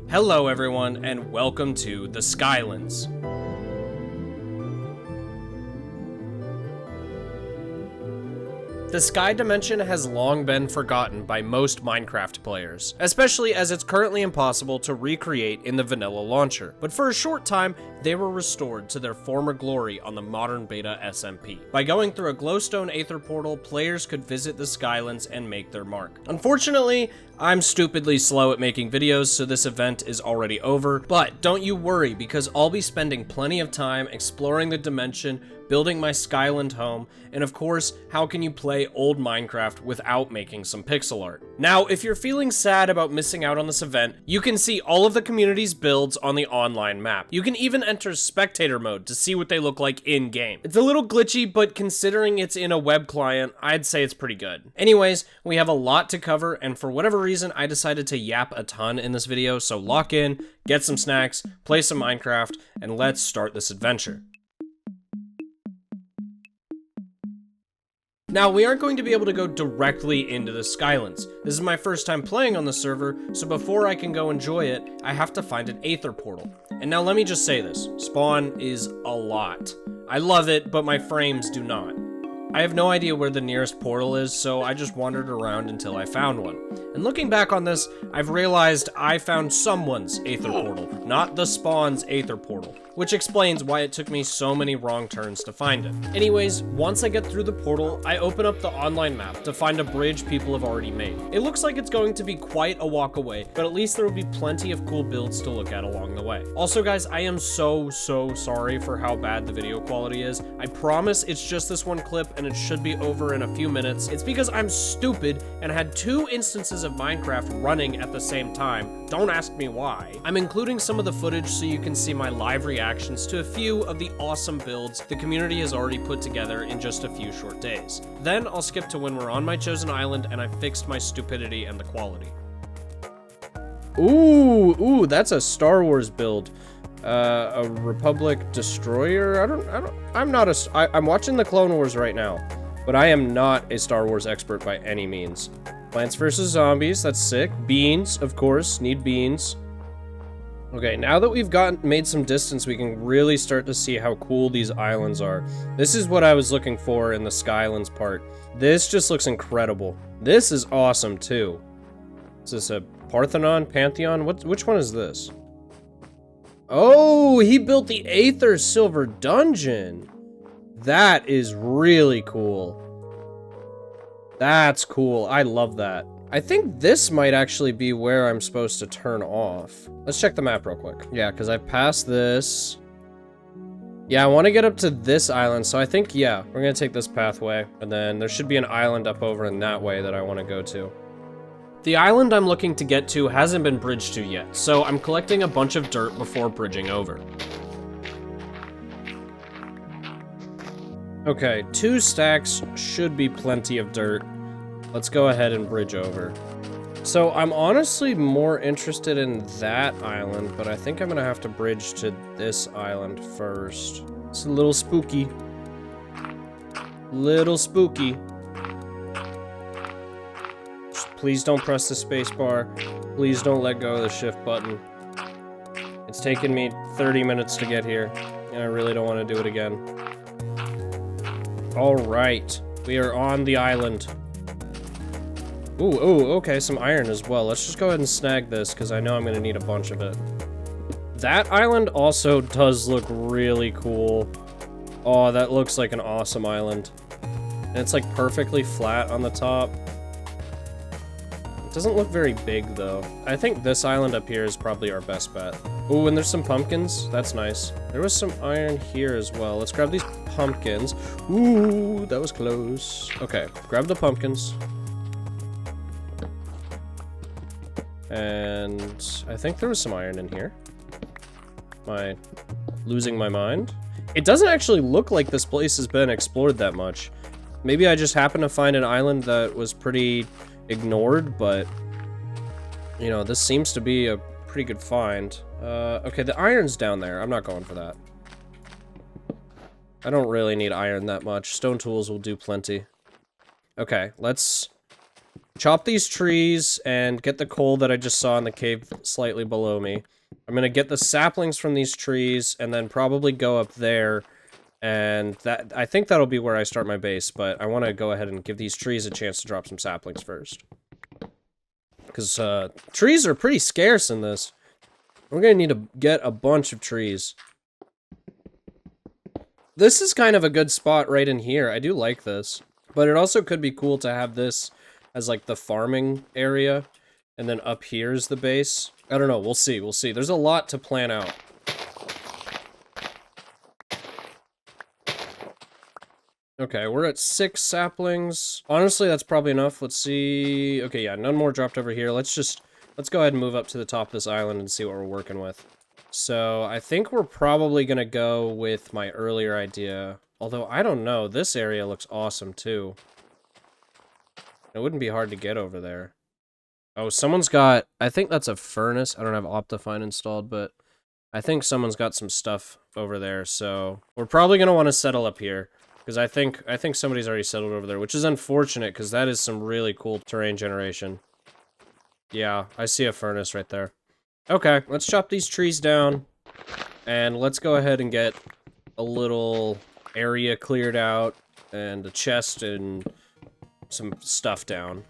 Hello everyone, and welcome to the Skylands. The Sky Dimension has long been forgotten by most Minecraft players, especially as it's currently impossible to recreate in the vanilla launcher. But for a short time, they were restored to their former glory on the Modern Beta SMP. By going through a glowstone aether portal, players could visit the Skylands and make their mark. Unfortunately, I'm stupidly slow at making videos, so this event is already over, but don't you worry, because I'll be spending plenty of time exploring the dimension, building my Skyland home, and of course, how can you play old Minecraft without making some pixel art? Now, if you're feeling sad about missing out on this event, you can see all of the community's builds on the online map. You can even enter spectator mode to see what they look like in-game. It's a little glitchy, but considering it's in a web client, I'd say it's pretty good. Anyways, we have a lot to cover, and for whatever reason, I decided to yap a ton in this video, so lock in, get some snacks, play some Minecraft, and let's start this adventure. Now, we aren't going to be able to go directly into the Skylands. This is my first time playing on the server, so before I can go enjoy it, I have to find an aether portal. And now let me just say this, spawn is a lot. I love it, but my frames do not. I have no idea where the nearest portal is, so I just wandered around until I found one. And looking back on this, I've realized I found someone's aether portal, not the spawn's aether portal, which explains why it took me so many wrong turns to find it. Anyways, once I get through the portal, I open up the online map to find a bridge people have already made. It looks like it's going to be quite a walk away, but at least there will be plenty of cool builds to look at along the way. Also guys, I am so sorry for how bad the video quality is. I promise it's just this one clip and it should be over in a few minutes. It's because I'm stupid and had two instances of Minecraft running at the same time. Don't ask me why. I'm including some of the footage so you can see my live reactions to a few of the awesome builds the community has already put together in just a few short days. Then I'll skip to when we're on my chosen island and I fixed my stupidity and the quality. Ooh, that's a Star Wars build. A Republic destroyer? I'm watching the Clone Wars right now, but I am not a Star Wars expert by any means. Plants vs. Zombies, that's sick. Beans, of course, need beans. Okay, now that we've made some distance, we can really start to see how cool these islands are. This is what I was looking for in the Skylands part. This just looks incredible. This is awesome too. Is this a Pantheon? Which one is this? Oh, he built the Aether Silver Dungeon. That is really cool. That's cool. I love that. I think this might actually be where I'm supposed to turn off. Let's check the map real quick. Yeah, because I passed this. Yeah, I want to get up to this island, so I think, yeah, we're going to take this pathway, and then there should be an island up over in that way that I want to go to. The island I'm looking to get to hasn't been bridged to yet, so I'm collecting a bunch of dirt before bridging over. Okay, 2 stacks should be plenty of dirt. Let's go ahead and bridge over. So I'm honestly more interested in that island, but I think I'm gonna have to bridge to this island first. It's a little spooky. Little spooky. Please don't press the space bar. Please don't let go of the shift button. It's taken me 30 minutes to get here, and I really don't want to do it again. All right, we are on the island. Ooh, okay, some iron as well. Let's just go ahead and snag this, because I know I'm going to need a bunch of it. That island also does look really cool. Oh, that looks like an awesome island. And it's like perfectly flat on the top. It doesn't look very big, though. I think this island up here is probably our best bet. Ooh, and there's some pumpkins. That's nice. There was some iron here as well. Let's grab these pumpkins. Ooh, that was close. Okay, grab the pumpkins. And I think there was some iron in here. Am I losing my mind? It doesn't actually look like this place has been explored that much. Maybe I just happened to find an island that was pretty ignored, but you know, this seems to be a pretty good find. Okay, the iron's down there. I'm not going for that. I don't really need iron that much. Stone tools will do plenty. Okay, let's chop these trees and get the coal that I just saw in the cave slightly below me. I'm gonna get the saplings from these trees and then probably go up there, and that I think that'll be where I start my base, but I want to go ahead and give these trees a chance to drop some saplings first. Because trees are pretty scarce in this. We're gonna need to get a bunch of trees. This is kind of a good spot right in here. I do like this. But it also could be cool to have this as like the farming area. And then up here is the base. I don't know, we'll see, we'll see. There's a lot to plan out. Okay, we're at 6 saplings. Honestly, that's probably enough. Let's see. Okay, yeah, none more dropped over here. Let's go ahead and move up to the top of this island and see what we're working with. So, I think we're probably gonna go with my earlier idea. Although, I don't know. This area looks awesome, too. It wouldn't be hard to get over there. Oh, someone's got... I think that's a furnace. I don't have Optifine installed, but... I think someone's got some stuff over there, so... We're probably gonna want to settle up here. Because I think somebody's already settled over there, which is unfortunate, because that is some really cool terrain generation. Yeah, I see a furnace right there. Okay, let's chop these trees down, and let's go ahead and get a little area cleared out, and a chest and some stuff down.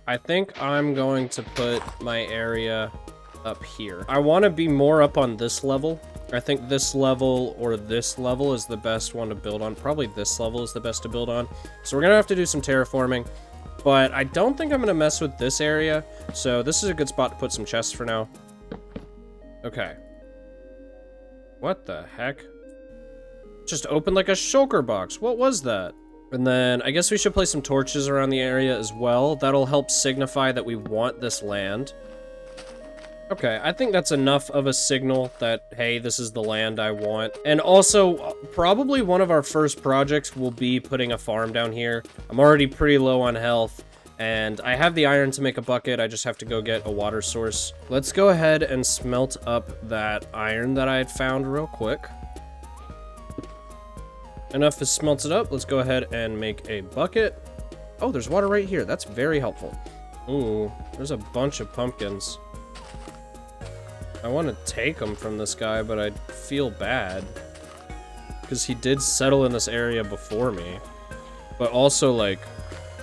I think I'm going to put my area up here. I want to be more up on this level. I think this level or this level is the best one to build on. Probably this level is the best to build on. So we're gonna have to do some terraforming, but I don't think I'm gonna mess with this area. So this is a good spot to put some chests for now. Okay. What the heck? Just opened like a shulker box. What was that? And then I guess we should place some torches around the area as well. That'll help signify that we want this land. Okay, I think that's enough of a signal that, hey, this is the land I want. And also, probably one of our first projects will be putting a farm down here. I'm already pretty low on health, and I have the iron to make a bucket. I just have to go get a water source. Let's go ahead and smelt up that iron that I had found real quick. Enough is smelted up. Let's go ahead and make a bucket. Oh, there's water right here. That's very helpful. Ooh, there's a bunch of pumpkins. I want to take them from this guy, but I feel bad. Because he did settle in this area before me. But also, like,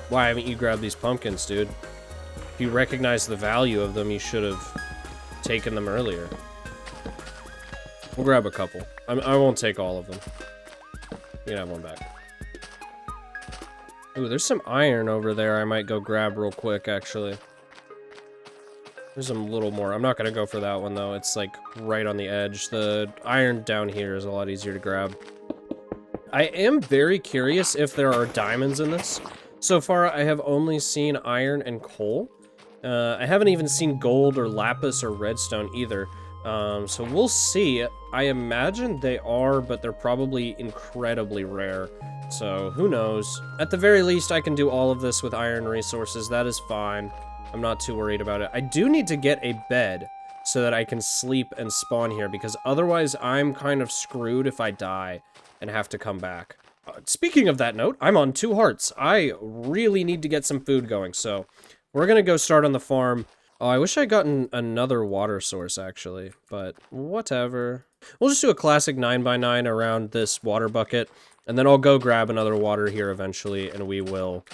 why haven't you grabbed these pumpkins, dude? If you recognize the value of them, you should have taken them earlier. We'll grab a couple. I won't take all of them. You can have one back. Ooh, there's some iron over there I might go grab real quick, actually. There's a little more. I'm not going to go for that one, though. It's, like, right on the edge. The iron down here is a lot easier to grab. I am very curious if there are diamonds in this. So far, I have only seen iron and coal. I haven't even seen gold or lapis or redstone either. So we'll see. I imagine they are, but they're probably incredibly rare. So who knows? At the very least, I can do all of this with iron resources. That is fine. I'm not too worried about it. I do need to get a bed so that I can sleep and spawn here, because otherwise I'm kind of screwed if I die and have to come back. Speaking of that note, I'm on 2 hearts. I really need to get some food going, so we're gonna go start on the farm. Oh, I wish I'd gotten another water source, actually, but whatever. We'll just do a classic 9x9 around this water bucket, and then I'll go grab another water here eventually, and we will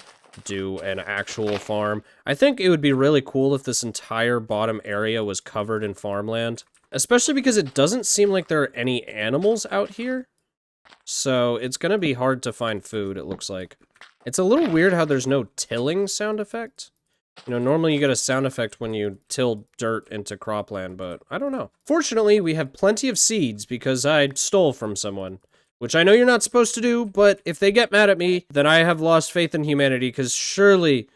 do an actual farm. I think it would be really cool if this entire bottom area was covered in farmland, especially because it doesn't seem like there are any animals out here. So it's gonna be hard to find food, it looks like. It's a little weird how there's no tilling sound effect. You know, normally you get a sound effect when you till dirt into cropland, but I don't know. Fortunately, we have plenty of seeds because I stole from someone. Which I know you're not supposed to do, but if they get mad at me, then I have lost faith in humanity, because surely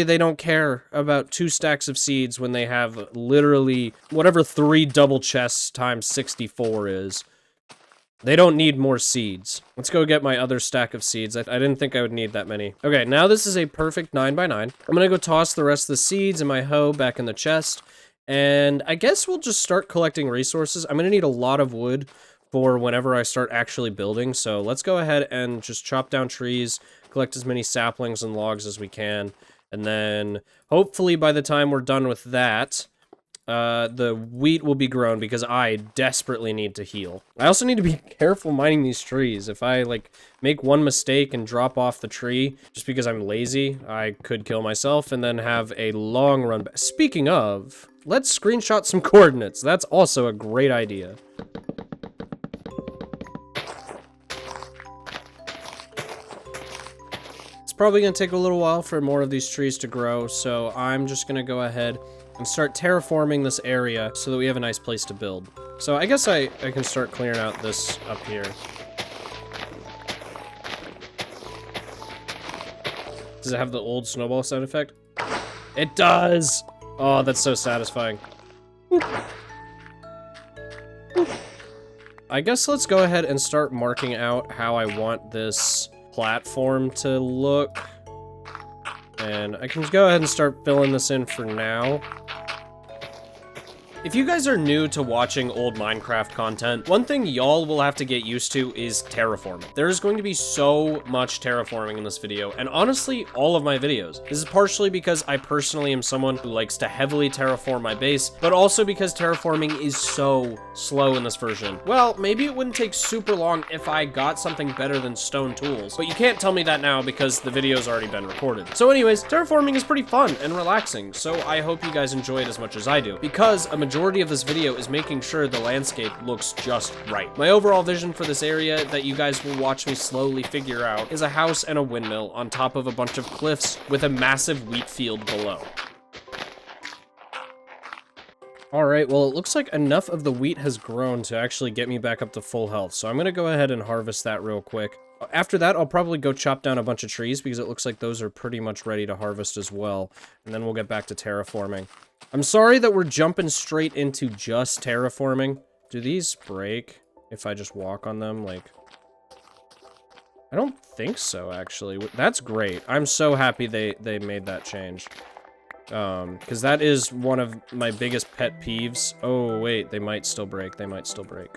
they don't care about 2 stacks of seeds when they have literally whatever 3 double chests times 64 is. They don't need more seeds. Let's go get my other stack of seeds. I didn't think I would need that many. Okay, now this is a perfect 9x9. I'm gonna go toss the rest of the seeds and my hoe back in the chest, and I guess we'll just start collecting resources. I'm gonna need a lot of wood for whenever I start actually building. So let's go ahead and just chop down trees, collect as many saplings and logs as we can, and then hopefully by the time we're done with that, the wheat will be grown because I desperately need to heal. I also need to be careful mining these trees. If I, like, make one mistake and drop off the tree just because I'm lazy, I could kill myself and then have a long run back. Speaking of, let's screenshot some coordinates. That's also a great idea. It's probably going to take a little while for more of these trees to grow, so I'm just going to go ahead and start terraforming this area so that we have a nice place to build. So I guess I can start clearing out this up here. Does it have the old snowball sound effect? It does! Oh, that's so satisfying. I guess let's go ahead and start marking out how I want this platform to look. And I can go ahead and start filling this in for now. If you guys are new to watching old Minecraft content, one thing y'all will have to get used to is terraforming. There's going to be so much terraforming in this video, and honestly, all of my videos. This is partially because I personally am someone who likes to heavily terraform my base, but also because terraforming is so slow in this version. Well, maybe it wouldn't take super long if I got something better than stone tools, but you can't tell me that now because the video's already been recorded. So anyways, terraforming is pretty fun and relaxing, so I hope you guys enjoy it as much as I do, because a majority of this video is making sure the landscape looks just right. My overall vision for this area that you guys will watch me slowly figure out is a house and a windmill on top of a bunch of cliffs with a massive wheat field below. Alright, well it looks like enough of the wheat has grown to actually get me back up to full health, so I'm gonna go ahead and harvest that real quick. After that, I'll probably go chop down a bunch of trees because it looks like those are pretty much ready to harvest as well, and then we'll get back to terraforming. I'm sorry that we're jumping straight into just terraforming. Do these break if I just walk on them? Like, I don't think so, actually. That's great. I'm so happy they made that change. Because that is one of my biggest pet peeves. Oh, wait, they might still break. They might still break.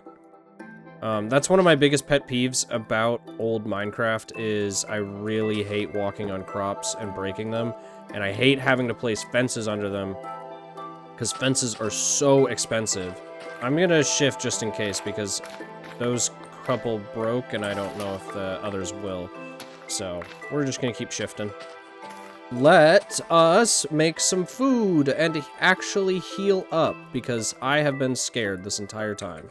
That's one of my biggest pet peeves about old Minecraft is I really hate walking on crops and breaking them. And I hate having to place fences under them because fences are so expensive. I'm gonna shift just in case because those couple broke and I don't know if the others will. So we're just gonna keep shifting. Let us make some food and actually heal up because I have been scared this entire time.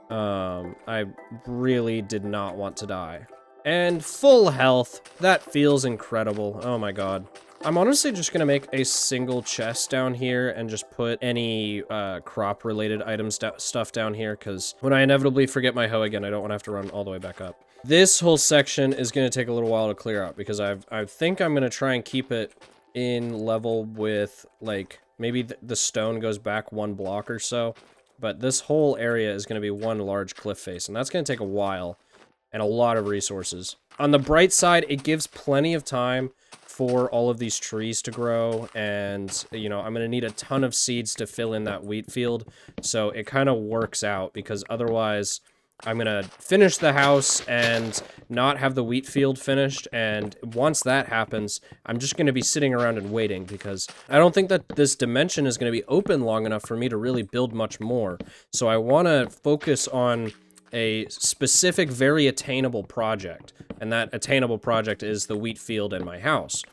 I really did not want to die. And full health. That feels incredible. Oh my god. I'm honestly just gonna make a single chest down here and just put any crop-related items stuff down here, because when I inevitably forget my hoe again, I don't want to have to run all the way back up. This whole section is gonna take a little while to clear out, because I think I'm gonna try and keep it in level with, like, maybe the stone goes back 1 block or so, but this whole area is gonna be one large cliff face, and that's gonna take a while and a lot of resources. On the bright side, it gives plenty of time for all of these trees to grow, and, you know, I'm gonna need a ton of seeds to fill in that wheat field, so it kind of works out, because otherwise I'm gonna finish the house and not have the wheat field finished, and once that happens, I'm just gonna be sitting around and waiting, because I don't think that this dimension is gonna be open long enough for me to really build much more, so I wanna focus on a specific, very attainable project, and that attainable project is the wheat field and my house.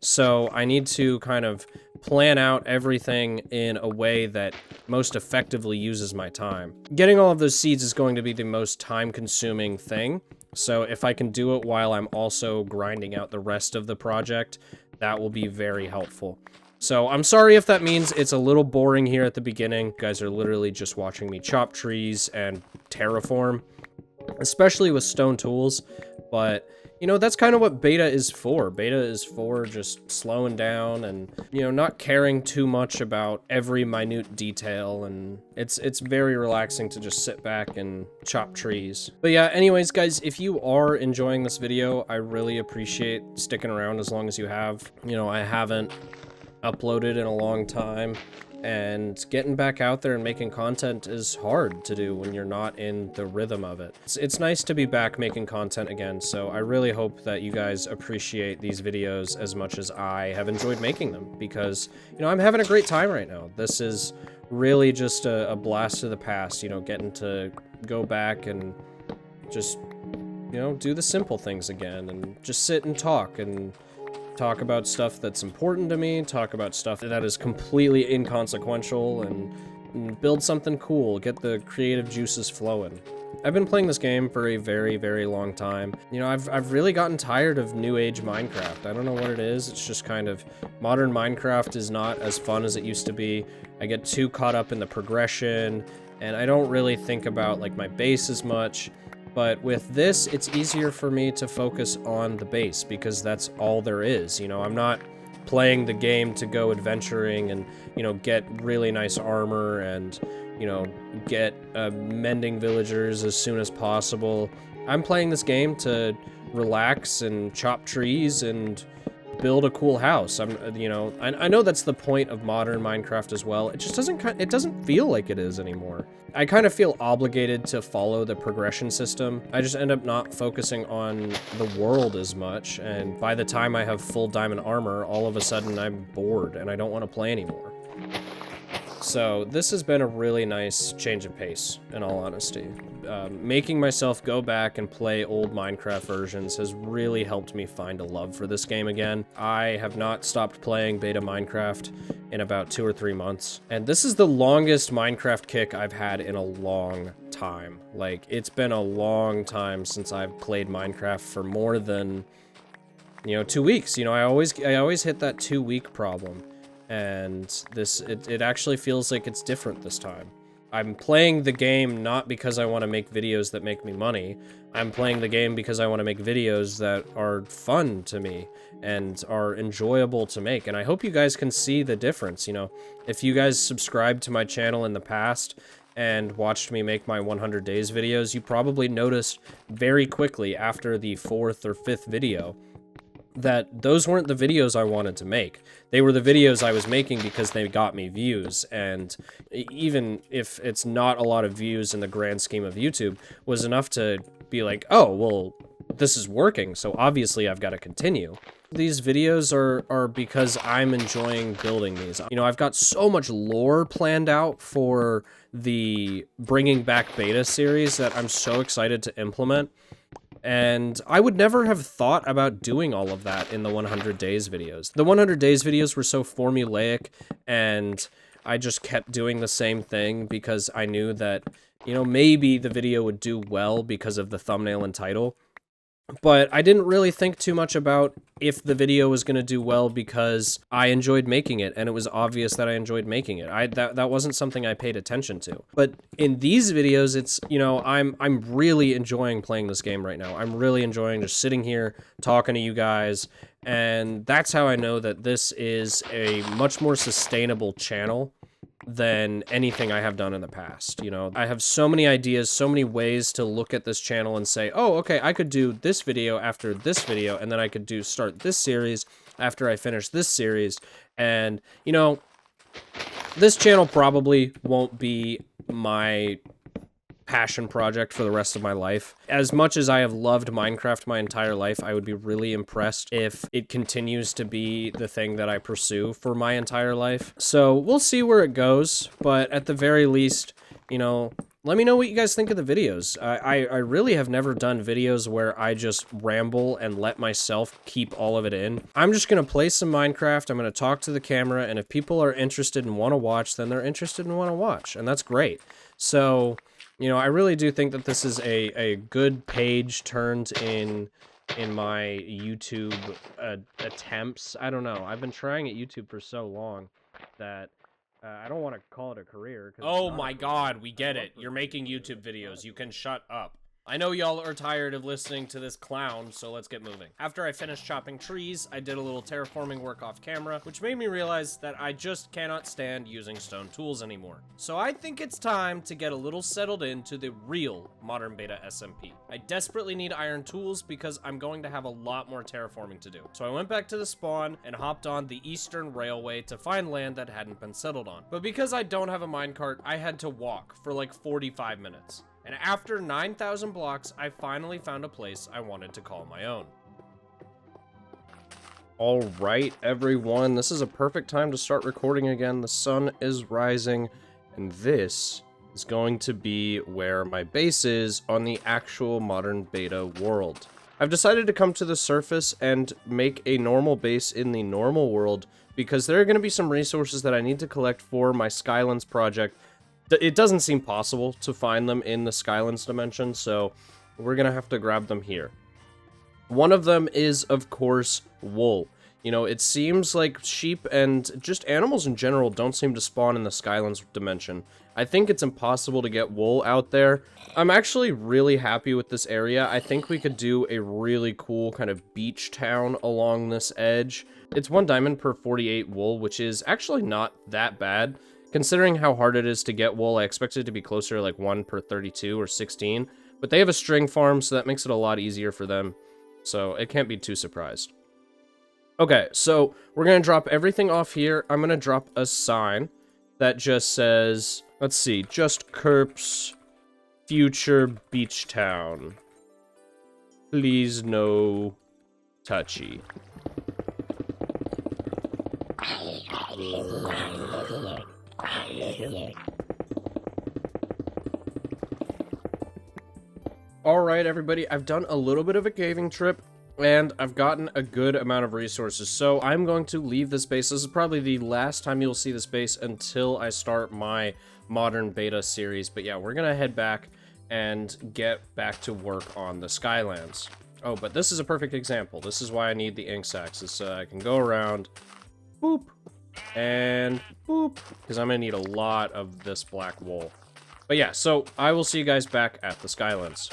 So I need to kind of plan out everything in a way that most effectively uses my time. Getting all of those seeds is going to be the most time-consuming thing, so if I can do it while I'm also grinding out the rest of the project, that will be very helpful. So I'm sorry if that means it's a little boring here at the beginning. You guys are literally just watching me chop trees and terraform, especially with stone tools, but you know, that's kind of what beta is for. Beta is for just slowing down and, you know, not caring too much about every minute detail, and it's very relaxing to just sit back and chop trees. But yeah, anyways, guys, if you are enjoying this video, I really appreciate sticking around as long as you have. You know, I haven't uploaded in a long time, And getting back out there and making content is hard to do when you're not in the rhythm of it. It's nice to be back making content again, so I really hope that you guys appreciate these videos as much as I have enjoyed making them, because, you know, I'm having a great time right now. This is really just a blast of the past, you know, getting to go back and just, you know, do the simple things again, and just sit and talk about stuff that's important to me, talk about stuff that is completely inconsequential, and build something cool, get the creative juices flowing. I've been playing this game for a very, very long time. You know, I've really gotten tired of new age Minecraft. I don't know what it is, it's just kind of, modern Minecraft is not as fun as it used to be. I get too caught up in the progression, and I don't really think about, like, my base as much. But with this, it's easier for me to focus on the base, because that's all there is. You know, I'm not playing the game to go adventuring and, you know, get really nice armor and, you know, get mending villagers as soon as possible. I'm playing this game to relax and chop trees and build a cool house. You know, I know that's the point of modern Minecraft as well. It just doesn't feel like it is anymore. I kind of feel obligated to follow the progression system. I just end up not focusing on the world as much, and by the time I have full diamond armor, all of a sudden I'm bored and I don't want to play anymore. So this has been a really nice change of pace, in all honesty. Making myself go back and play old Minecraft versions has really helped me find a love for this game again. I have not stopped playing beta Minecraft in about 2 or 3 months, and this is the longest Minecraft kick I've had in a long time. Like, it's been a long time since I've played Minecraft for more than, you know, 2 weeks. You know, I always hit that 2-week problem. And it actually feels like it's different this time. I'm playing the game not because I want to make videos that make me money. I'm playing the game because I want to make videos that are fun to me and are enjoyable to make. And I hope you guys can see the difference. You know, if you guys subscribed to my channel in the past and watched me make my 100 days videos, you probably noticed very quickly after the 4th or 5th video that those weren't the videos I wanted to make. They were the videos I was making because they got me views, and even if it's not a lot of views in the grand scheme of YouTube, was enough to be like, oh, well, this is working, so obviously I've got to continue. These videos are because I'm enjoying building these. You know, I've got so much lore planned out for the Bringing Back Beta series that I'm so excited to implement. And I would never have thought about doing all of that in the 100 days videos. The 100 days videos were so formulaic, and I just kept doing the same thing because I knew that, you know, maybe the video would do well because of the thumbnail and title. But I didn't really think too much about if the video was going to do well because I enjoyed making it, and it was obvious that I enjoyed making it. That wasn't something I paid attention to. But in these videos, it's, you know, I'm really enjoying playing this game right now. I'm really enjoying just sitting here, talking to you guys, and that's how I know that this is a much more sustainable channel than anything I have done in the past. You know, I have so many ideas, so many ways to look at this channel and say, oh, okay, I could do this video after this video, and then I could start this series after I finish this series. And, you know, this channel probably won't be my passion project for the rest of my life. As much as I have loved Minecraft my entire life, I would be really impressed if it continues to be the thing that I pursue for my entire life. So we'll see where it goes, but at the very least, you know, let me know what you guys think of the videos. I really have never done videos where I just ramble and let myself keep all of it in. I'm just going to play some Minecraft, I'm going to talk to the camera, and if people are interested and want to watch, then they're interested and want to watch, and that's great. So, you know, I really do think that this is a good page turned in my YouTube attempts. I don't know. I've been trying at YouTube for so long that I don't want to call it a career. Oh my god, we get it. You're making YouTube videos. You can shut up. I know y'all are tired of listening to this clown, so let's get moving. After I finished chopping trees, I did a little terraforming work off camera, which made me realize that I just cannot stand using stone tools anymore. So I think it's time to get a little settled into the real Modern Beta SMP. I desperately need iron tools because I'm going to have a lot more terraforming to do. So I went back to the spawn and hopped on the Eastern Railway to find land that hadn't been settled on. But because I don't have a minecart, I had to walk for like 45 minutes. And after 9,000 blocks, I finally found a place I wanted to call my own. All right, everyone, this is a perfect time to start recording again. The sun is rising, and this is going to be where my base is on the actual Modern Beta world. I've decided to come to the surface and make a normal base in the normal world because there are going to be some resources that I need to collect for my Skylands project. It doesn't seem possible to find them in the Skylands dimension, so we're gonna have to grab them here. One of them is, of course, wool. You know, it seems like sheep and just animals in general don't seem to spawn in the Skylands dimension. I think it's impossible to get wool out there. I'm actually really happy with this area. I think we could do a really cool kind of beach town along this edge. It's 1 diamond per 48 wool, which is actually not that bad. Considering how hard it is to get wool, I expected it to be closer to like 1 per 32 or 16. But they have a string farm, so that makes it a lot easier for them. So it can't be too surprised. Okay, so we're going to drop everything off here. I'm going to drop a sign that just says, let's see, just Kerps Future Beach Town. Please no touchy. Alright, everybody, I've done a little bit of a caving trip, and I've gotten a good amount of resources, so I'm going to leave this base. This is probably the last time you'll see this base until I start my Modern Beta series, but yeah, we're gonna head back and get back to work on the Skylands. Oh, but this is a perfect example. This is why I need the ink sacks, is so I can go around, boop, and boop, because I'm gonna need a lot of this black wool. But yeah, so I will see you guys back at the Skylands.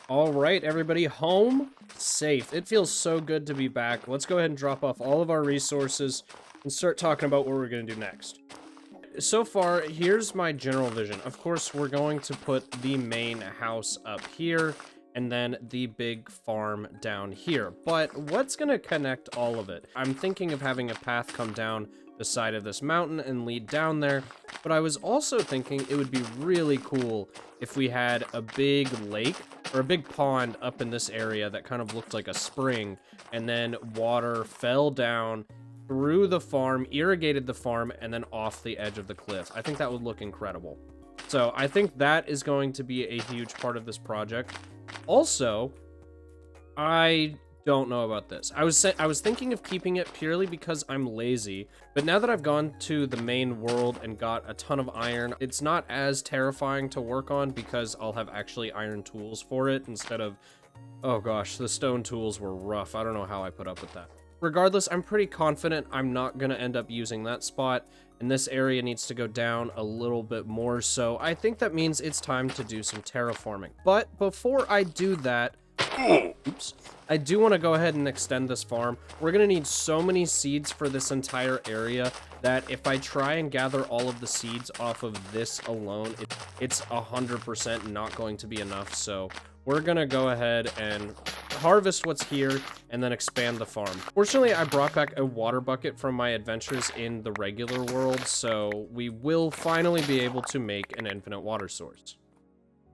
All right, everybody, home safe. It feels so good to be back. Let's go ahead and drop off all of our resources and start talking about what we're gonna do next. So far, here's my general vision. Of course, we're going to put the main house up here and then the big farm down here. But what's gonna connect all of it? I'm thinking of having a path come down the side of this mountain and lead down there, but I was also thinking it would be really cool if we had a big lake or a big pond up in this area that kind of looked like a spring, and then water fell down through the farm, irrigated the farm, and then off the edge of the cliff. I think that would look incredible. So I think that is going to be a huge part of this project. Also, I don't know about this. I was thinking of keeping it purely because I'm lazy, but now that I've gone to the main world and got a ton of iron, it's not as terrifying to work on because I'll have actually iron tools for it instead of, oh gosh, the stone tools were rough. I don't know how I put up with that. Regardless, I'm pretty confident I'm not going to end up using that spot, and this area needs to go down a little bit more, so I think that means it's time to do some terraforming. But before I do that, oops, I do want to go ahead and extend this farm. We're going to need so many seeds for this entire area that if I try and gather all of the seeds off of this alone, it's 100% not going to be enough, so we're going to go ahead and harvest what's here and then expand the farm. Fortunately, I brought back a water bucket from my adventures in the regular world, so we will finally be able to make an infinite water source.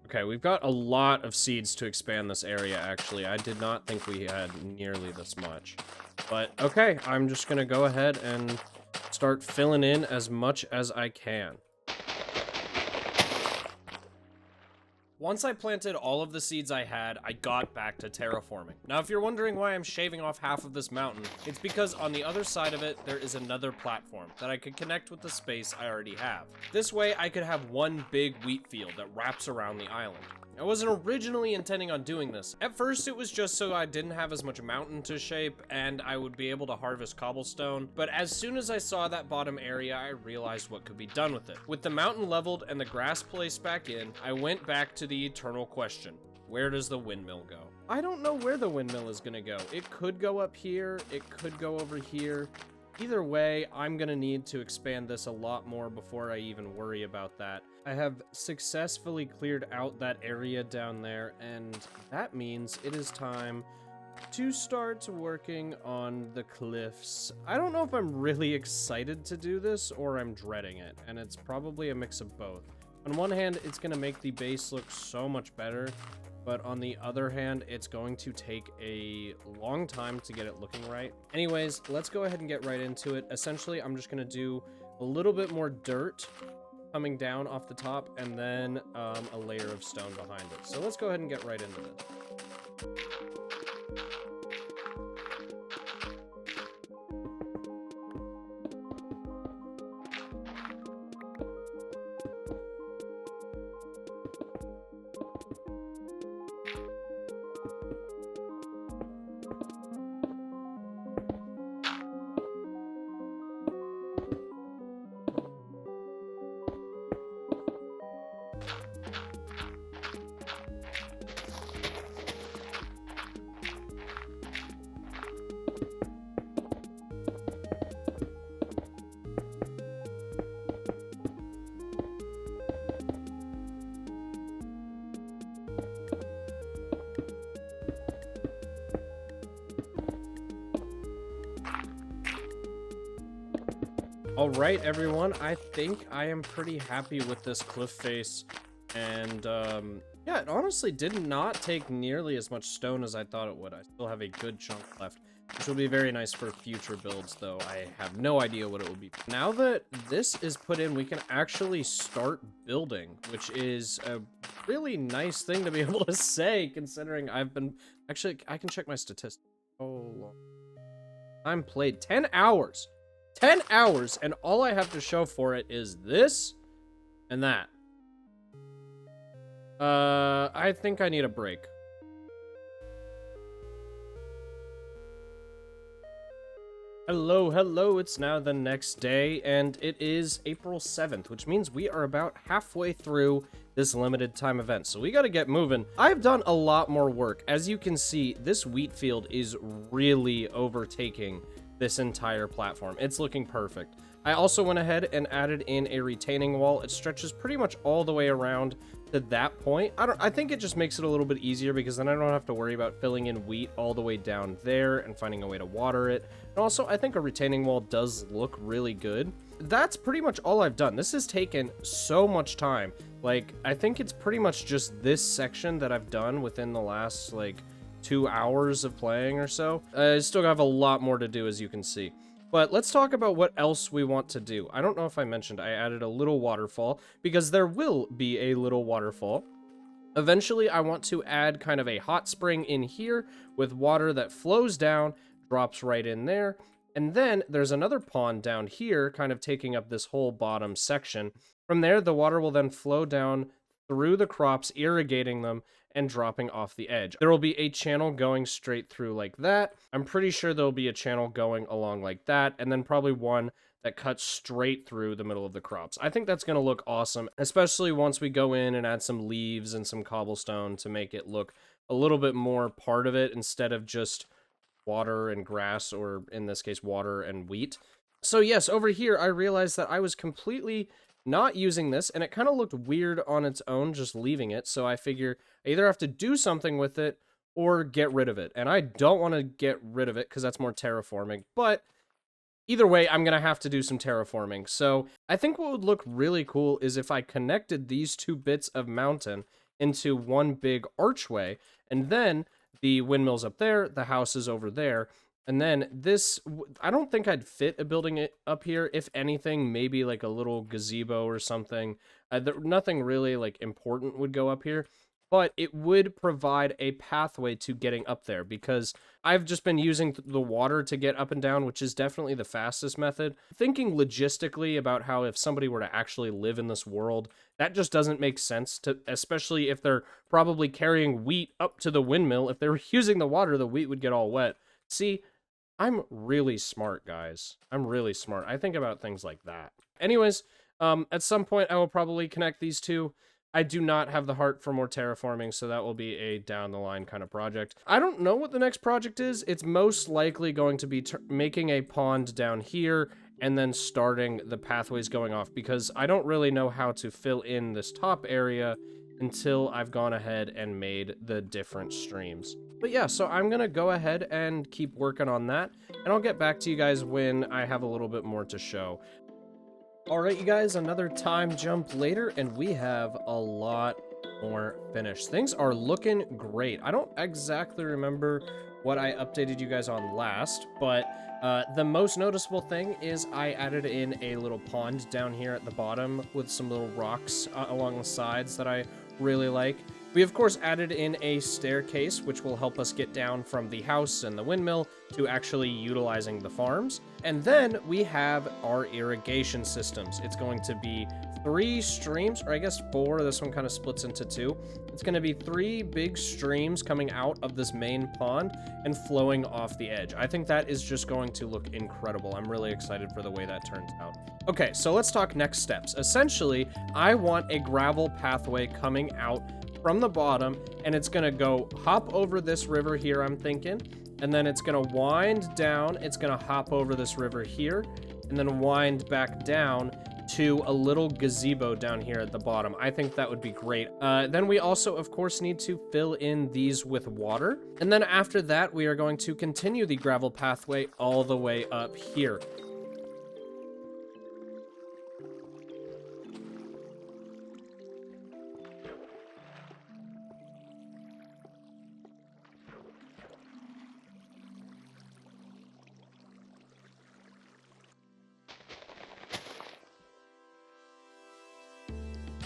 Okay, we've got a lot of seeds to expand this area, actually. I did not think we had nearly this much. But, okay, I'm just gonna go ahead and start filling in as much as I can. Once I planted all of the seeds I had, I got back to terraforming. Now, if you're wondering why I'm shaving off half of this mountain, it's because on the other side of it, there is another platform that I could connect with the space I already have. This way, I could have one big wheat field that wraps around the island. I wasn't originally intending on doing this. At first, it was just so I didn't have as much mountain to shape and I would be able to harvest cobblestone. But as soon as I saw that bottom area, I realized what could be done with it. With the mountain leveled and the grass placed back in, I went back to the eternal question. Where does the windmill go? I don't know where the windmill is gonna go. It could go up here. It could go over here. Either way, I'm gonna need to expand this a lot more before I even worry about that. I have successfully cleared out that area down there, and that means it is time to start working on the cliffs. I don't know if I'm really excited to do this or I'm dreading it, and it's probably a mix of both. On one hand, it's gonna make the base look so much better, but on the other hand, it's going to take a long time to get it looking right. Anyways, let's go ahead and get right into it. Essentially, I'm just gonna do a little bit more dirt coming down off the top, and then a layer of stone behind it. So let's go ahead and get right into this. Alright, everyone, I think I am pretty happy with this cliff face, and yeah, it honestly did not take nearly as much stone as I thought it would. I still have a good chunk left, which will be very nice for future builds, though I have no idea what it will be. Now that this is put in, we can actually start building, which is a really nice thing to be able to say, considering I've been... Actually, I can check my statistics. Oh, long. I'm played 10 hours. 10 hours, and all I have to show for it is this and that. I think I need a break. Hello, it's now the next day, and it is April 7th, which means we are about halfway through this limited time event, so we gotta get moving. I've done a lot more work. As you can see, this wheat field is really overtaking this entire platform. It's looking perfect. I also went ahead and added in a retaining wall. It stretches pretty much all the way around to that point. I think it just makes it a little bit easier because then I don't have to worry about filling in wheat all the way down there and finding a way to water it. And also, I think a retaining wall does look really good. That's pretty much all I've done. This has taken so much time. Like, I think it's pretty much just this section that I've done within the last, like, 2 hours of playing or so. I still have a lot more to do, as you can see. But let's talk about what else we want to do. I don't know if I mentioned I added a little waterfall, because there will be a little waterfall. Eventually, I want to add kind of a hot spring in here with water that flows down, drops right in there. And then there's another pond down here, kind of taking up this whole bottom section. From there, the water will then flow down through the crops, irrigating them, and dropping off the edge. There will be a channel going straight through like that. I'm pretty sure there'll be a channel going along like that, and then probably one that cuts straight through the middle of the crops. I think that's gonna look awesome, especially once we go in and add some leaves and some cobblestone to make it look a little bit more part of it instead of just water and grass, or in this case, water and wheat. So yes, over here, I realized that I was completely not using this, and it kind of looked weird on its own just leaving it, so I figure I either have to do something with it or get rid of it, and I don't want to get rid of it because that's more terraforming, but either way, I'm going to have to do some terraforming. So I think what would look really cool is if I connected these two bits of mountain into one big archway, and then the windmill's up there, the house is over there, and then this, I don't think I'd fit a building it up here. If anything, maybe like a little gazebo or something. Nothing really like important would go up here. but it would provide a pathway to getting up there because I've just been using the water to get up and down, which is definitely the fastest method. Thinking logistically about how if somebody were to actually live in this world, that just doesn't make sense, to, especially if they're probably carrying wheat up to the windmill. If they were using the water, the wheat would get all wet. See, I'm really smart, guys. I'm really smart. I think about things like that. Anyways, at some point I will probably connect these two. I do not have the heart for more terraforming, so that will be a down the line kind of project. I don't know what the next project is. It's most likely going to be making a pond down here and then starting the pathways going off, because I don't really know how to fill in this top area until I've gone ahead and made the different streams. But yeah, so I'm gonna go ahead and keep working on that, and I'll get back to you guys when I have a little bit more to show. Alright, you guys, another time jump later, and we have a lot more finished. Things are looking great. I don't exactly remember what I updated you guys on last, but the most noticeable thing is I added in a little pond down here at the bottom with some little rocks along the sides that I really like. We, of course, added in a staircase, which will help us get down from the house and the windmill to actually utilizing the farms. And then we have our irrigation systems. It's going to be 3 streams, or I guess 4. This one kind of splits into 2. It's going to be 3 big streams coming out of this main pond and flowing off the edge. I think that is just going to look incredible. I'm really excited for the way that turns out. Okay, so let's talk next steps. Essentially, I want a gravel pathway coming out from the bottom, and it's gonna go hop over this river here, I'm thinking, and then it's gonna wind down, it's gonna hop over this river here, and then wind back down to a little gazebo down here at the bottom. I think that would be great. Then we also, of course, need to fill in these with water, and then after that, we are going to continue the gravel pathway all the way up here.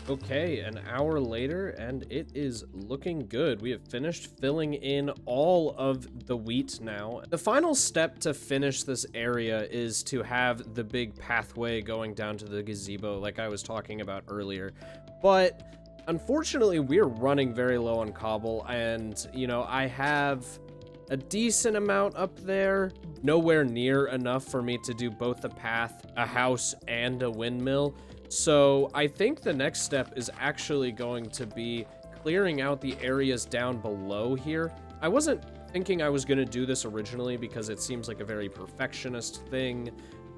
Okay, an hour later, and it is looking good. We have finished filling in all of the wheat now. The final step to finish this area is to have the big pathway going down to the gazebo like I was talking about earlier. But unfortunately, we're running very low on cobble, and, you know, I have a decent amount up there, nowhere near enough for me to do both a path, a house, and a windmill. So I think the next step is actually going to be clearing out the areas down below here. I wasn't thinking I was going to do this originally because it seems like a very perfectionist thing,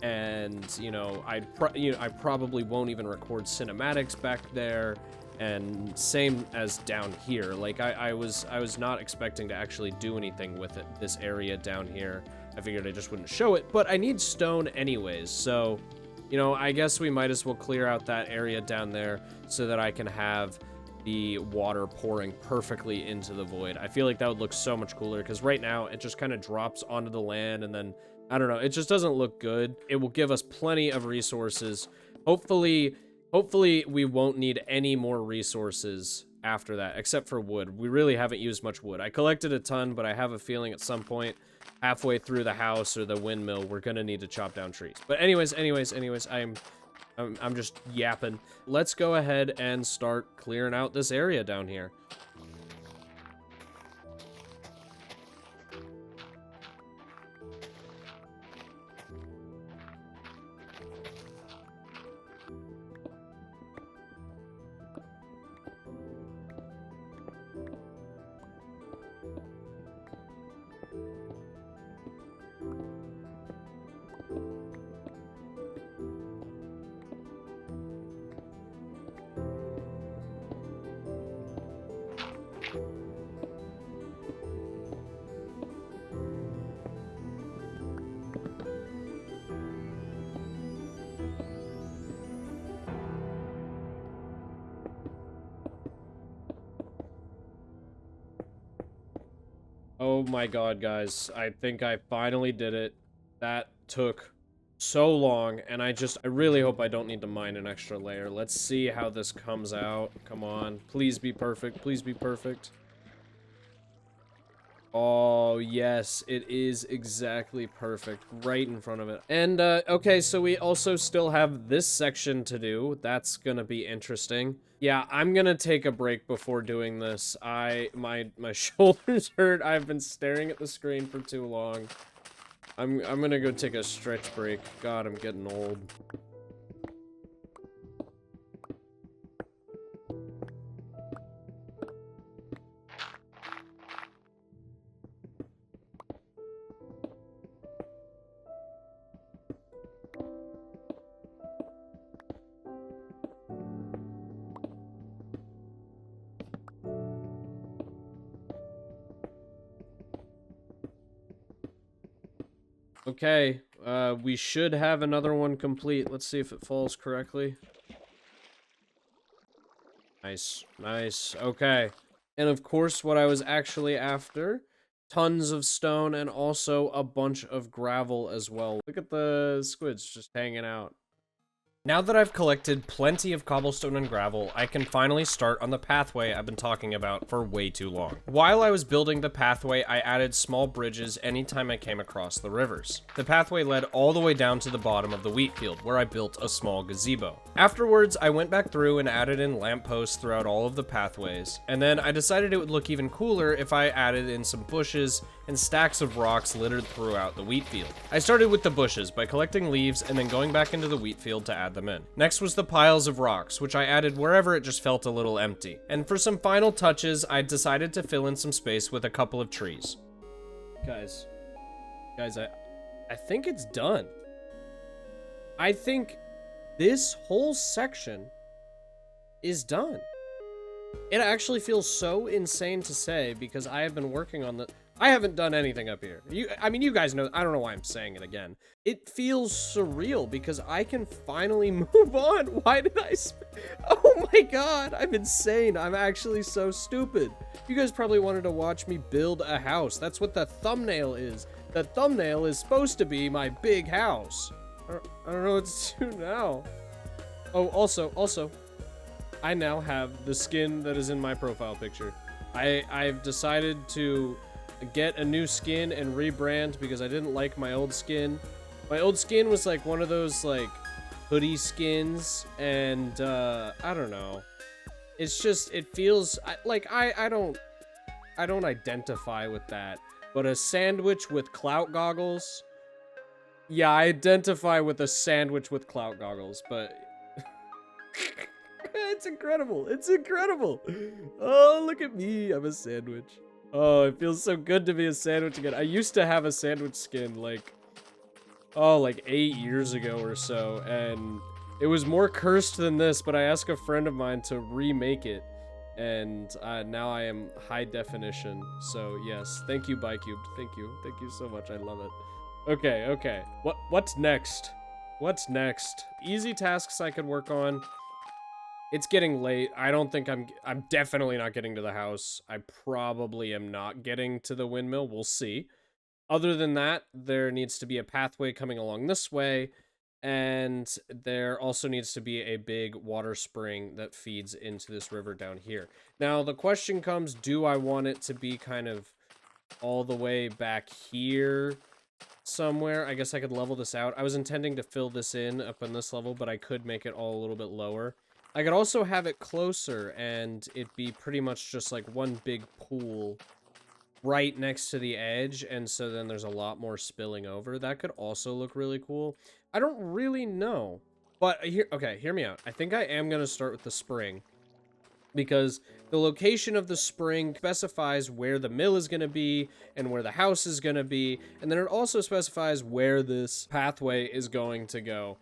and you know, I probably won't even record cinematics back there, and same as down here. Like I was not expecting to actually do anything with it, this area down here. I figured I just wouldn't show it, but I need stone anyways, so you know, I guess we might as well clear out that area down there so that I can have the water pouring perfectly into the void. I feel like that would look so much cooler, because right now it just kind of drops onto the land, and then, I don't know, it just doesn't look good. It will give us plenty of resources. Hopefully we won't need any more resources after that, except for wood. We really haven't used much wood. I collected a ton, but I have a feeling at some point halfway through the house or the windmill, we're gonna need to chop down trees. But anyways, I'm just yapping. Let's go ahead and start clearing out this area down here. Oh my god, guys. I think I finally did it. That took so long, and I really hope I don't need to mine an extra layer. Let's see how this comes out. Come on. Please be perfect. Please be perfect. Oh, yes, it is exactly perfect, right in front of it. And, okay, so we also still have this section to do. That's gonna be interesting. Yeah, I'm gonna take a break before doing this. My shoulders hurt. I've been staring at the screen for too long. I'm gonna go take a stretch break. God, I'm getting old. Okay, we should have another one complete. Let's see if it falls correctly. Nice, nice, okay. And of course, what I was actually after, tons of stone and also a bunch of gravel as well. Look at the squids just hanging out. Now that I've collected plenty of cobblestone and gravel, I can finally start on the pathway I've been talking about for way too long. While I was building the pathway, I added small bridges anytime I came across the rivers. The pathway led all the way down to the bottom of the wheat field, where I built a small gazebo. Afterwards, I went back through and added in lampposts throughout all of the pathways, and then I decided it would look even cooler if I added in some bushes and stacks of rocks littered throughout the wheat field. I started with the bushes by collecting leaves and then going back into the wheat field to add them in. Next was the piles of rocks, which I added wherever it just felt a little empty. And for some final touches, I decided to fill in some space with a couple of trees. Guys, I think it's done. I think this whole section is done. It actually feels so insane to say because I have been working on the... I haven't done anything up here. I mean, you guys know, I don't know why I'm saying it again. It feels surreal because I can finally move on. Why did I oh my god, I'm insane. I'm actually so stupid. You guys probably wanted to watch me build a house. That's what the thumbnail is. The thumbnail is supposed to be my big house. I don't know what to do now. Oh, also, I now have the skin that is in my profile picture. I've decided to get a new skin and rebrand because I didn't like my old skin. My old skin was like one of those like hoodie skins, and I don't know. It's just, it feels like I don't identify with that. But a sandwich with clout goggles, yeah, I identify with a sandwich with clout goggles, but it's incredible. It's incredible. Oh, look at me. I'm a sandwich. Oh, it feels so good to be a sandwich again. I used to have a sandwich skin like 8 years ago or so, and it was more cursed than this, but I asked a friend of mine to remake it, and now I am high definition. So yes, thank you, Bicubed. Thank you so much. I love it. Okay. What's next? What's next? Easy tasks I could work on. It's getting late. I don't think I'm definitely not getting to the house. I probably am not getting to the windmill. We'll see. Other than that, there needs to be a pathway coming along this way, and there also needs to be a big water spring that feeds into this river down here. Now, the question comes, do I want it to be kind of all the way back here somewhere? I guess I could level this out. I was intending to fill this in up on this level, but I could make it all a little bit lower. I could also have it closer and it be pretty much just like one big pool right next to the edge, and so then there's a lot more spilling over. That could also look really cool. I don't really know, but hear me out. I think I am going to start with the spring because the location of the spring specifies where the mill is going to be and where the house is going to be, and then it also specifies where this pathway is going to go.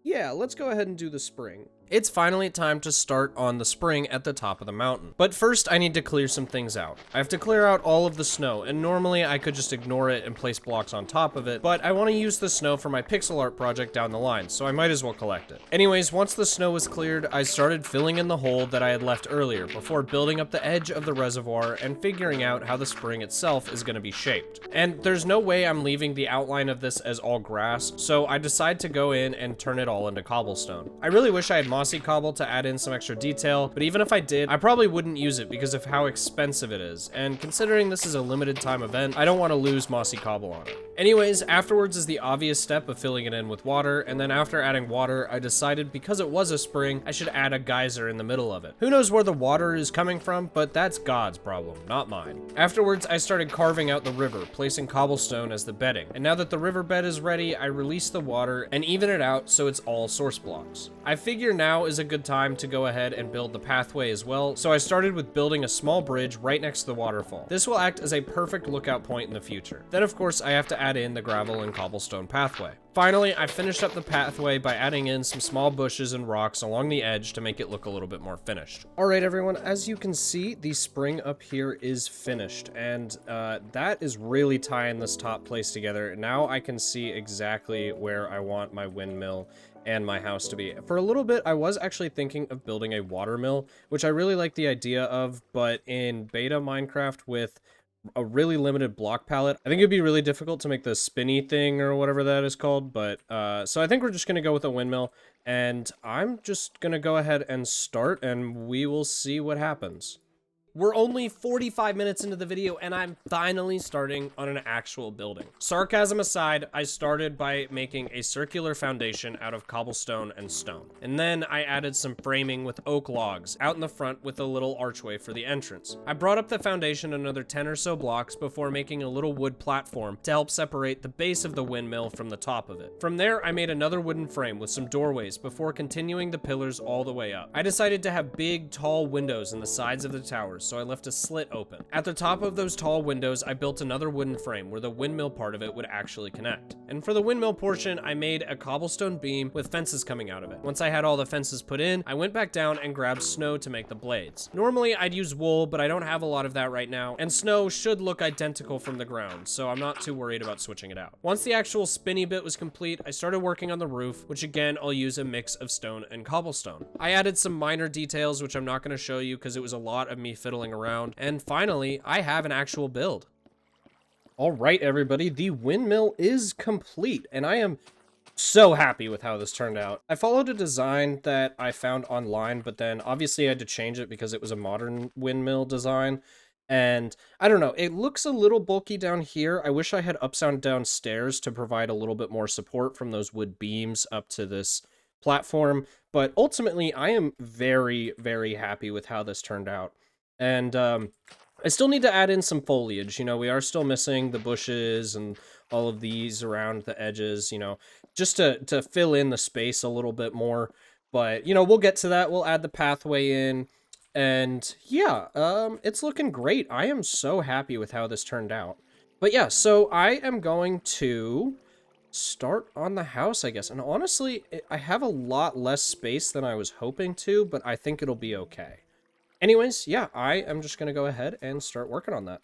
Yeah, let's go ahead and do the spring. It's finally time to start on the spring at the top of the mountain. But first, I need to clear some things out. I have to clear out all of the snow, and normally I could just ignore it and place blocks on top of it, but I want to use the snow for my pixel art project down the line, so I might as well collect it. Anyways, once the snow was cleared, I started filling in the hole that I had left earlier before building up the edge of the reservoir and figuring out how the spring itself is going to be shaped. And there's no way I'm leaving the outline of this as all grass, so I decide to go in and turn it all into cobblestone. I really wish I had mossy cobble to add in some extra detail, but even if I did, I probably wouldn't use it because of how expensive it is, and considering this is a limited time event, I don't want to lose mossy cobble on it. Anyways, afterwards is the obvious step of filling it in with water, and then after adding water, I decided because it was a spring, I should add a geyser in the middle of it. Who knows where the water is coming from, but that's God's problem, not mine. Afterwards, I started carving out the river, placing cobblestone as the bedding, and now that the riverbed is ready, I release the water and even it out so it's all source blocks. I figure now is a good time to go ahead and build the pathway as well, so I started with building a small bridge right next to the waterfall. This will act as a perfect lookout point in the future. Then of course I have to add in the gravel and cobblestone pathway. Finally, I finished up the pathway by adding in some small bushes and rocks along the edge to make it look a little bit more finished. Alright everyone, as you can see, the spring up here is finished, and that is really tying this top place together. Now I can see exactly where I want my windmill and my house to be. For a little bit, I was actually thinking of building a water mill, which I really like the idea of, but in beta Minecraft with a really limited block palette, I think it'd be really difficult to make the spinny thing or whatever that is called, but so I think we're just gonna go with a windmill, and I'm just gonna go ahead and start, and we will see what happens. We're only 45 minutes into the video, and I'm finally starting on an actual building. Sarcasm aside, I started by making a circular foundation out of cobblestone and stone. And then I added some framing with oak logs out in the front with a little archway for the entrance. I brought up the foundation another 10 or so blocks before making a little wood platform to help separate the base of the windmill from the top of it. From there, I made another wooden frame with some doorways before continuing the pillars all the way up. I decided to have big, tall windows in the sides of the towers, so I left a slit open. At the top of those tall windows, I built another wooden frame where the windmill part of it would actually connect. And for the windmill portion, I made a cobblestone beam with fences coming out of it. Once I had all the fences put in, I went back down and grabbed snow to make the blades. Normally, I'd use wool, but I don't have a lot of that right now, and snow should look identical from the ground, so I'm not too worried about switching it out. Once the actual spinny bit was complete, I started working on the roof, which again, I'll use a mix of stone and cobblestone. I added some minor details, which I'm not going to show you because it was a lot of me fiddling around. And finally, I have an actual build. All right, everybody, the windmill is complete, and I am so happy with how this turned out. I followed a design that I found online, but then obviously I had to change it because it was a modern windmill design. And I don't know, it looks a little bulky down here. I wish I had upside down stairs to provide a little bit more support from those wood beams up to this platform. But ultimately, I am very, very happy with how this turned out. And I still need to add in some foliage. You know, we are still missing the bushes and all of these around the edges, you know, just to fill in the space a little bit more. But, you know, we'll get to that. We'll add the pathway in. And yeah, it's looking great. I am so happy with how this turned out. But yeah, so I am going to start on the house, I guess. And honestly, I have a lot less space than I was hoping to, but I think it'll be okay. Anyways, yeah, I am just going to go ahead and start working on that.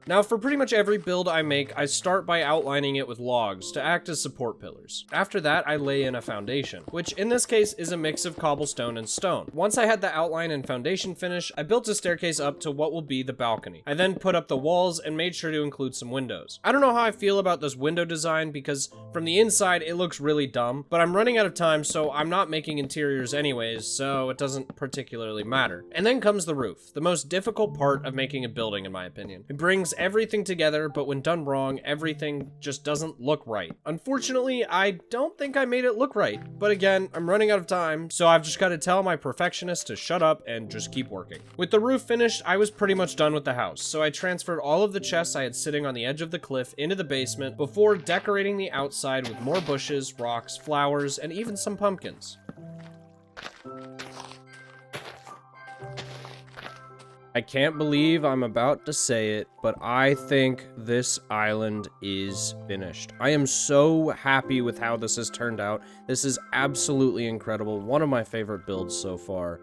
Now, for pretty much every build I make, I start by outlining it with logs to act as support pillars. After that, I lay in a foundation, which in this case is a mix of cobblestone and stone. Once I had the outline and foundation finished, I built a staircase up to what will be the balcony. I then put up the walls and made sure to include some windows. I don't know how I feel about this window design because from the inside it looks really dumb, but I'm running out of time, so I'm not making interiors anyways, so it doesn't particularly matter. And then comes the roof, the most difficult part of making a building in my opinion. It brings everything together, but when done wrong, everything just doesn't look right. Unfortunately, I don't think I made it look right, but again, I'm running out of time, so I've just got to tell my perfectionist to shut up and just keep working. With the roof finished, I was pretty much done with the house, so I transferred all of the chests I had sitting on the edge of the cliff into the basement before decorating the outside with more bushes, rocks, flowers, and even some pumpkins. I can't believe I'm about to say it, but I think this island is finished. I am so happy with how this has turned out. This is absolutely incredible. One of my favorite builds so far.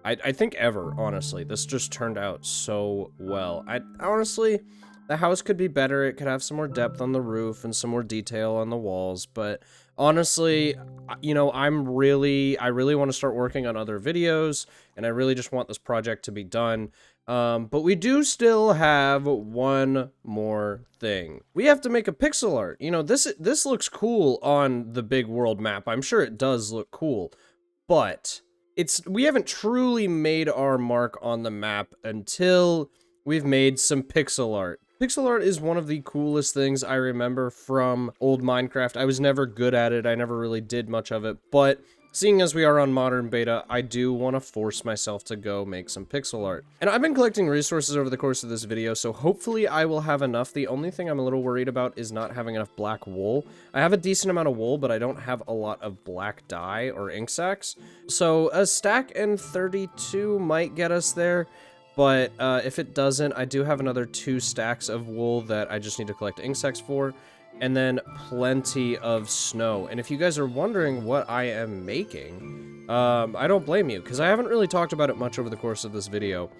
I think ever, honestly. This just turned out so well. Honestly, the house could be better. It could have some more depth on the roof and some more detail on the walls, but honestly, you know, I really want to start working on other videos, and I really just want this project to be done. But we do still have one more thing. We have to make a pixel art. You know, this looks cool on the big world map. I'm sure it does look cool, but we haven't truly made our mark on the map until we've made some pixel art. Pixel art is one of the coolest things I remember from old Minecraft. I was never good at it. I never really did much of it, but seeing as we are on modern beta, I do want to force myself to go make some pixel art. And I've been collecting resources over the course of this video, so hopefully I will have enough. The only thing I'm a little worried about is not having enough black wool. I have a decent amount of wool, but I don't have a lot of black dye or ink sacks. So a stack and 32 might get us there. But if it doesn't, I do have another 2 stacks of wool that I just need to collect ink sacks for. And then plenty of snow. And if you guys are wondering what I am making, I don't blame you, because I haven't really talked about it much over the course of this video.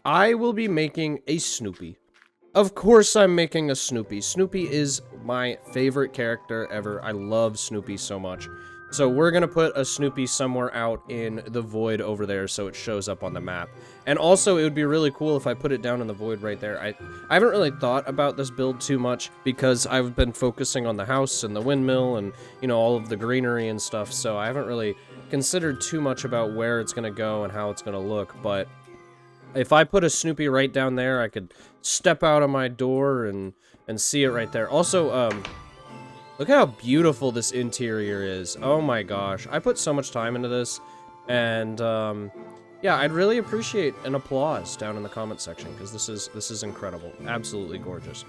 I will be making a Snoopy. Of course I'm making a Snoopy. Snoopy is my favorite character ever. I love Snoopy so much. So we're gonna put a Snoopy somewhere out in the void over there so it shows up on the map. And also, it would be really cool if I put it down in the void right there. I haven't really thought about this build too much because I've been focusing on the house and the windmill and, you know, all of the greenery and stuff, so I haven't really considered too much about where it's gonna go and how it's gonna look, but if I put a Snoopy right down there, I could step out of my door and see it right there. Also, look how beautiful this interior is. Oh my gosh. I put so much time into this. And, yeah, I'd really appreciate an applause down in the comment section, because this is incredible. Absolutely gorgeous.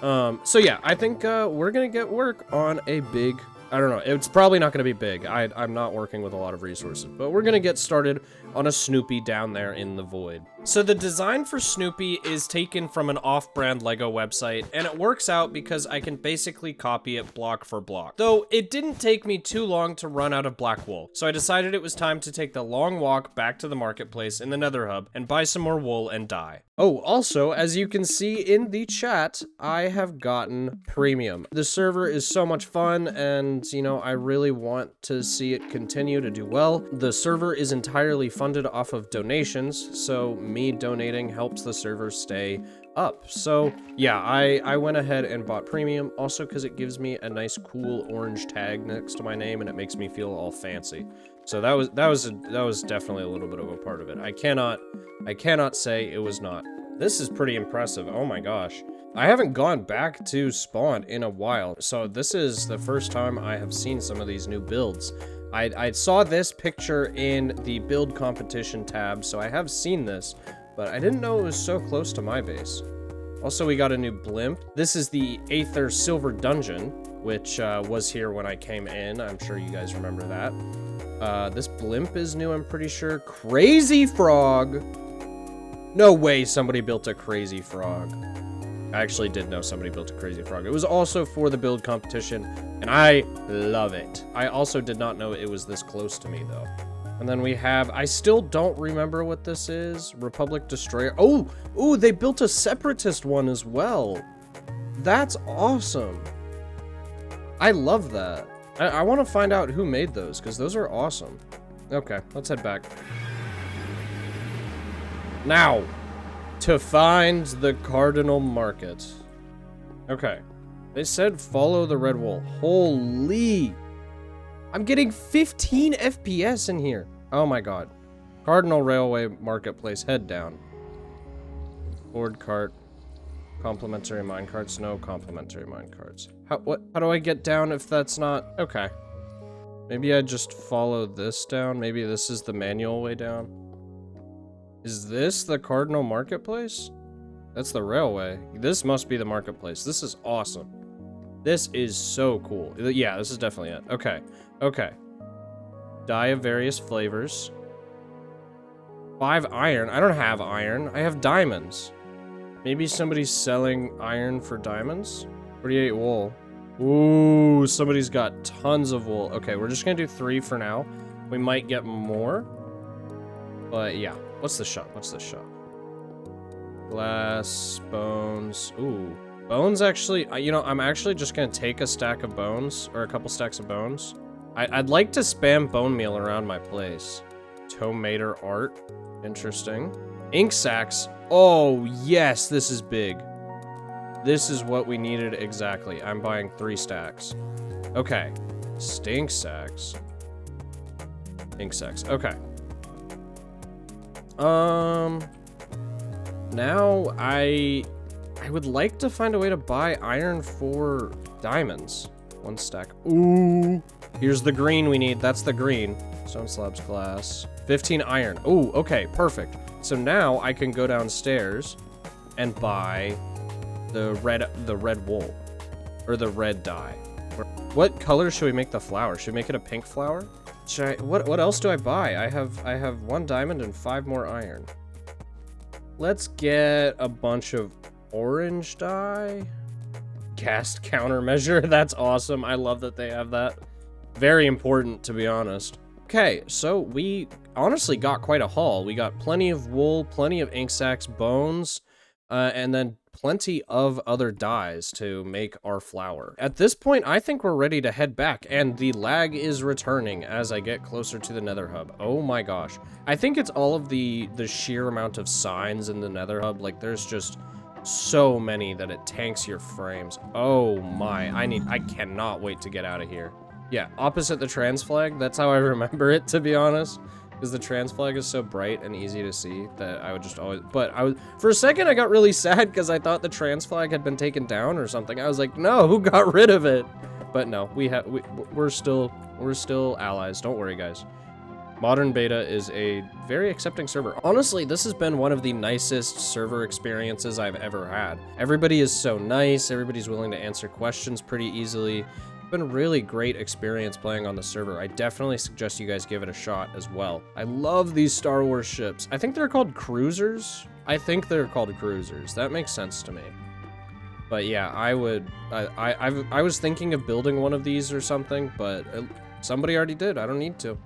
So yeah, I think, we're gonna get work on a big... I don't know. It's probably not going to be big. I'm not working with a lot of resources, but we're going to get started on a Snoopy down there in the void. So the design for Snoopy is taken from an off-brand Lego website, and it works out because I can basically copy it block for block. Though it didn't take me too long to run out of black wool, so I decided it was time to take the long walk back to the marketplace in the Nether Hub and buy some more wool and dye. Oh, also, as you can see in the chat, I have gotten premium. The server is so much fun, and, you know, I really want to see it continue to do well. The server is entirely funded off of donations, so me donating helps the server stay up. So, yeah, I went ahead and bought premium, also because it gives me a nice cool orange tag next to my name, and it makes me feel all fancy. So that was definitely a little bit of a part of it. I cannot say it was not. This is pretty impressive. Oh my gosh. I haven't gone back to spawn in a while, so this is the first time I have seen some of these new builds. I saw this picture in the build competition tab, so I have seen this, but I didn't know it was so close to my base. Also, we got a new blimp. This is the Aether Silver Dungeon, which was here when I came in. I'm sure you guys remember that. This blimp is new, I'm pretty sure. Crazy Frog! No way somebody built a Crazy Frog. I actually did know somebody built a Crazy Frog. It was also for the build competition, and I love it. I also did not know it was this close to me, though. And then we have, I still don't remember what this is. Republic Destroyer. Oh, ooh, they built a Separatist one as well. That's awesome. I love that. I want to find out who made those, because those are awesome. Okay, let's head back. Now, to find the Cardinal Market. Okay. They said follow the red wall. Holy! I'm getting 15 FPS in here. Oh my god. Cardinal Railway Marketplace, head down. Board cart. Complimentary minecarts. No complimentary minecarts. How do I get down if that's not... Okay. Maybe I just follow this down. Maybe this is the manual way down. Is this the Cardinal Marketplace? That's the railway. This must be the marketplace. This is awesome. This is so cool. Yeah, this is definitely it. Okay. Okay. Dye of various flavors. 5 iron. I don't have iron. I have diamonds. Maybe somebody's selling iron for diamonds? 48 wool. Ooh, somebody's got tons of wool. Okay, we're just gonna do 3 for now. We might get more. But yeah, what's the shop? What's the shop? Glass, bones. Ooh, bones actually, you know, I'm actually just gonna take a stack of bones, or a couple stacks of bones. I'd like to spam bone meal around my place. Tomato art, interesting. Ink sacks. Oh, yes, this is big. This is what we needed exactly. I'm buying 3 stacks. Okay. Stink sacks. Ink sacks. Okay. Now I would like to find a way to buy iron for diamonds. 1 stack. Ooh. Here's the green we need. That's the green. Stone slabs, glass. 15 iron. Ooh, okay, perfect. So now I can go downstairs and buy the red wool, or the red dye. What color should we make the flower? Should we make it a pink flower? Should I, what else do I buy? I have 1 diamond and 5 more iron. Let's get a bunch of orange dye. Cast countermeasure. That's awesome. I love that they have that. Very important, to be honest. Okay, so we honestly got quite a haul. We got plenty of wool, plenty of ink sacks, bones, and then plenty of other dyes to make our flower. At this point, I think we're ready to head back, and the lag is returning as I get closer to the nether hub. Oh my gosh. I think it's all of the sheer amount of signs in the nether hub. Like, there's just so many that it tanks your frames. Oh my, I cannot wait to get out of here. Yeah, opposite the trans flag. That's how I remember it, to be honest. Because the trans flag is so bright and easy to see that I would just always... But for a second, I got really sad because I thought the trans flag had been taken down or something. I was like, no, who got rid of it? But no, we're still allies. Don't worry, guys. Modern Beta is a very accepting server. Honestly, this has been one of the nicest server experiences I've ever had. Everybody is so nice. Everybody's willing to answer questions pretty easily. It's been a really great experience playing on the server. I definitely suggest you guys give it a shot as well. I love these Star Wars ships. I think they're called cruisers. I think they're called cruisers. That makes sense to me. But yeah, I was thinking of building one of these or something, but somebody already did. I don't need to.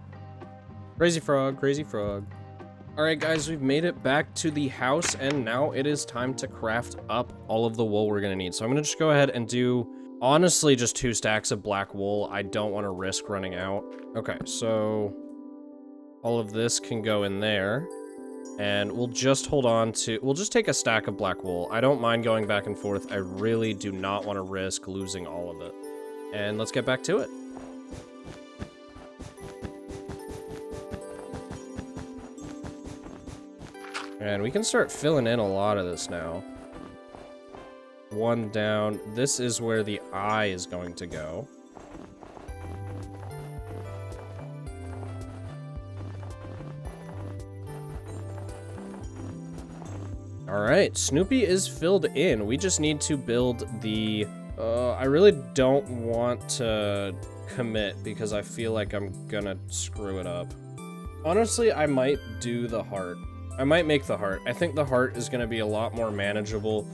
Crazy frog, crazy frog. All right, guys, we've made it back to the house, and now it is time to craft up all of the wool we're gonna need. So I'm gonna just go ahead and do, honestly, just 2 stacks of black wool. I don't want to risk running out. Okay, so all of this can go in there, and we'll just hold on to, we'll just take a stack of black wool. I don't mind going back and forth. I really do not want to risk losing all of it. And let's get back to it. And we can start filling in a lot of this now. 1 down. This is where the eye is going to go. Alright, Snoopy is filled in. We just need to build the... I really don't want to commit because I feel like I'm gonna screw it up. Honestly, I might do the heart. I might make the heart. I think the heart is gonna be a lot more manageable,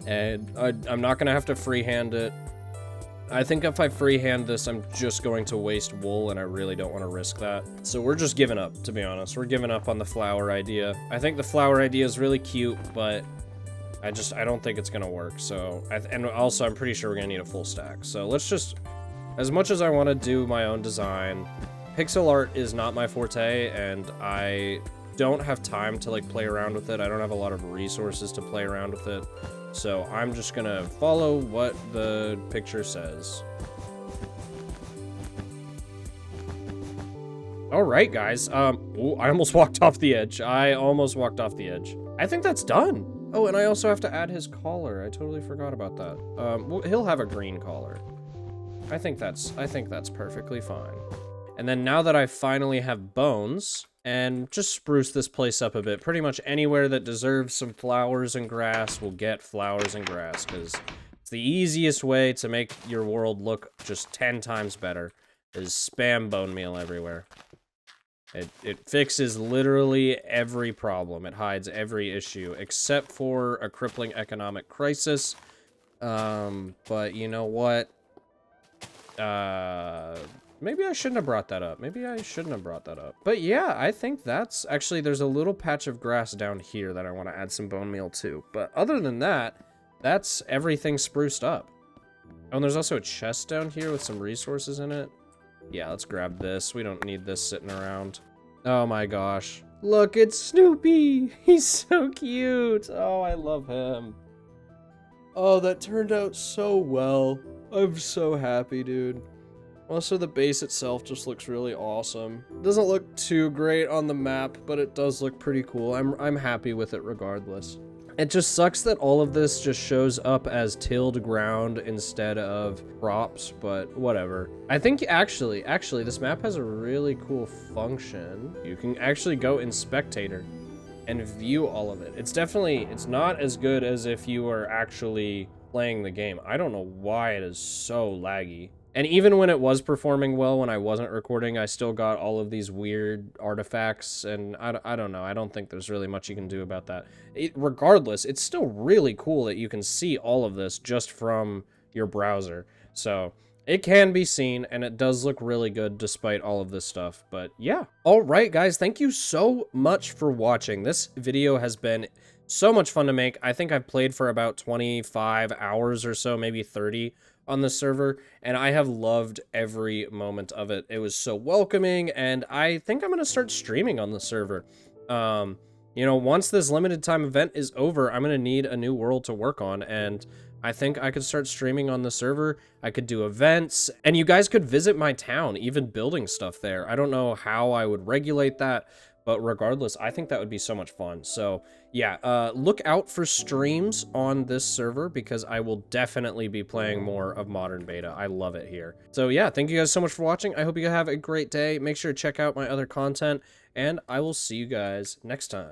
and I'm not gonna have to freehand it. I think if I freehand this, I'm just going to waste wool, and I really don't want to risk that. So we're just giving up, to be honest. We're giving up on the flower idea. I think the flower idea is really cute, but I don't think it's gonna work. So, and also I'm pretty sure we're gonna need a full stack. So let's just, as much as I want to do my own design, pixel art is not my forte, and I don't have time to like play around with it. I don't have a lot of resources to play around with it. So I'm just gonna follow what the picture says. All right, guys. Ooh, I almost walked off the edge. I think that's done. Oh, and I also have to add his collar. I totally forgot about that. Well, he'll have a green collar. I think that's perfectly fine. And then now that I finally have bones, and just spruce this place up a bit, pretty much anywhere that deserves some flowers and grass will get flowers and grass, because it's the easiest way to make your world look just 10 times better, is spam bone meal everywhere. It fixes literally every problem. It hides every issue, except for a crippling economic crisis. But you know what? Maybe I shouldn't have brought that up. Maybe I shouldn't have brought that up. But yeah, I think that's... Actually, there's a little patch of grass down here that I want to add some bone meal to. But other than that, that's everything spruced up. Oh, and there's also a chest down here with some resources in it. Yeah, let's grab this. We don't need this sitting around. Oh my gosh. Look, it's Snoopy! He's so cute! Oh, I love him. Oh, that turned out so well. I'm so happy, dude. Also, the base itself just looks really awesome. It doesn't look too great on the map, but it does look pretty cool. I'm happy with it regardless. It just sucks that all of this just shows up as tilled ground instead of crops, but whatever. I think actually, this map has a really cool function. You can actually go in spectator and view all of it. It's not as good as if you were actually playing the game. I don't know why it is so laggy. And even when it was performing well, when I wasn't recording, I still got all of these weird artifacts, and I don't know. I don't think there's really much you can do about that. Regardless, it's still really cool that you can see all of this just from your browser. So it can be seen, and it does look really good despite all of this stuff. But yeah. All right, guys, thank you so much for watching. This video has been so much fun to make. I think I've played for about 25 hours or so, maybe 30 on the server, and I have loved every moment of it. It was so welcoming, and I think I'm going to start streaming on the server. You know, once this limited time event is over, I'm going to need a new world to work on, and I think I could start streaming on the server. I could do events, and you guys could visit my town, even building stuff there. I don't know how I would regulate that, but regardless, I think that would be so much fun. So yeah, look out for streams on this server because I will definitely be playing more of Modern Beta. I love it here. So yeah, thank you guys so much for watching. I hope you have a great day. Make sure to check out my other content, and I will see you guys next time.